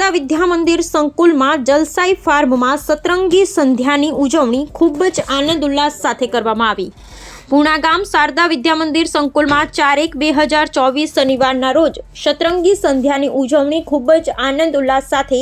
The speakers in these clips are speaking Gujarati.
શારદા વિદ્યા મંદિર સંકુલમાં જલસાઈ ફાર્મમાં સતરંગી સંધ્યાની ઉજવણી ખૂબ જ આનંદ ઉલ્લાસ સાથે કરવામાં આવી। પૂણા ગામ શારદા વિદ્યા મંદિર સંકુલમાં 4/1/2024 શનિવારના રોજ સતરંગી સંધ્યાની ઉજવણી ખૂબ જ આનંદ ઉલ્લાસ સાથે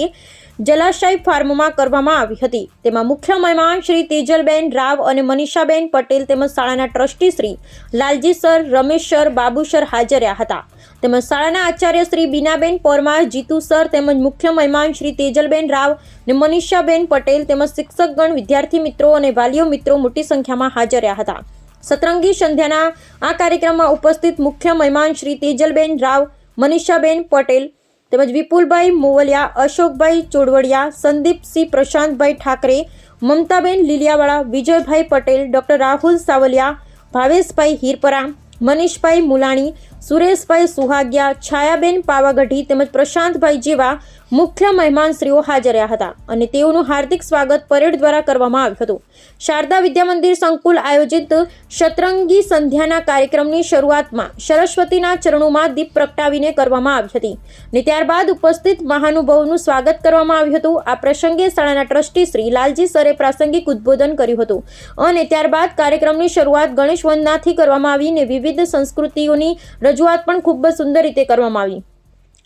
જલાશય ફાર્મમાં કરવામાં આવી હતી। તેમાં મુખ્ય મહેમાન શ્રી તેજલબેન રાવ અને મનીષાબેન પટેલ તેમજ શાળાના trustee Shri Lalji sir, Ramesh sir, Babu sir હાજર રહ્યા હતા। તેમજ શાળાના આચાર્ય શ્રી બીનાબેન પરમાર, જીતુ સર તેમજ મુખ્ય મહેમાન શ્રી તેજલબેન રાવ અને મનીષાબેન પટેલ તેમજ શિક્ષકગણ, વિદ્યાર્થી મિત્રો અને વાલીઓ મિત્રો મોટી સંખ્યામાં હાજર રહ્યા હતા। સતરંગી સંધ્યાના આ કાર્યક્રમમાં ઉપસ્થિત મુખ્ય મહેમાન શ્રી તેજલબેન રાવ, મનીષાબેન પટેલ તેમજ વિપુલભાઈ મોવલિયા, અશોકભાઈ ચોડવડિયા, સંદીપસિંહ પ્રશાંતભાઈ ઠાકરે, મમતાબેન લીલિયાવાળા, વિજયભાઈ પટેલ, ડૉક્ટર રાહુલ સાવલિયા, ભાવેશભાઈ હિરપરા, મનીષભાઈ મુલાણી, સુરેશભાઈ સુહાગિયા, છાયાબેન પાવાગઢી તેમજ પ્રશાંતભાઈ જેવા મુખ્ય મહેમાનશ્રીઓ હાજર રહ્યા હતા અને તેઓનું હાર્દિક સ્વાગત પરેડ દ્વારા કરવામાં આવ્યું હતું। શારદા વિદ્યા મંદિર સંકુલ આયોજિત સતરંગી સંધ્યાના કાર્યક્રમની શરૂઆતમાં સરસ્વતીના ચરણોમાં દીપ પ્રગટાવીને કરવામાં આવી હતી અને ત્યારબાદ ઉપસ્થિત મહાનુભાવોનું સ્વાગત કરવામાં આવ્યું હતું। આ પ્રસંગે શાળાના ટ્રસ્ટી શ્રી લાલજી સરે પ્રાસંગિક ઉદ્બોધન કર્યું હતું અને ત્યારબાદ કાર્યક્રમની શરૂઆત ગણેશ વંદનાથી કરવામાં આવી અને વિવિધ સંસ્કૃતિઓની રજૂઆત પણ ખૂબ જ સુંદર રીતે કરવામાં આવી।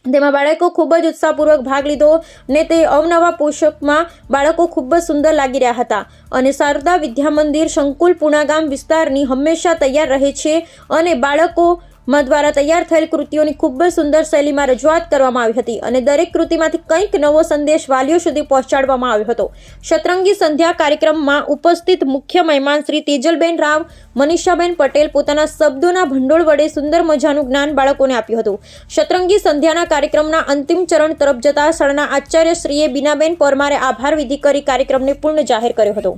તેમાં બાળકો ખૂબ જ ઉત્સાહપૂર્વક ભાગ લીધો ને તે અવનવા પોશાકમાં બાળકો ખૂબ જ સુંદર લાગી રહ્યા હતા અને શારદા વિદ્યા મંદિર સંકુલ પૂણા ગામ વિસ્તારની હંમેશા તૈયાર રહે છે અને બાળકોમાં દ્વારા તૈયાર થયેલ કૃતિઓની ખૂબ જ સુંદર શૈલીમાં રજૂઆત કરવામાં આવી હતી અને દરેક કૃતિમાંથી કંઈક નવો સંદેશ વાલીઓ સુધી પહોંચાડવામાં આવ્યો હતો। સતરંગી સંધ્યા કાર્યક્રમમાં ઉપસ્થિત મુખ્ય મહેમાન શ્રી તેજલબેન રાવ, મનીષાબેન પટેલ પોતાના શબ્દોના ભંડોળ વડે સુંદર મજાનું જ્ઞાન બાળકોને આપ્યું હતું। સતરંગી સંધ્યાના કાર્યક્રમના અંતિમ ચરણ તરફ જતા શાળાના આચાર્ય શ્રીએ બીનાબેન પરમારે આભાર વિધિ કરી કાર્યક્રમને પૂર્ણ જાહેર કર્યો હતો।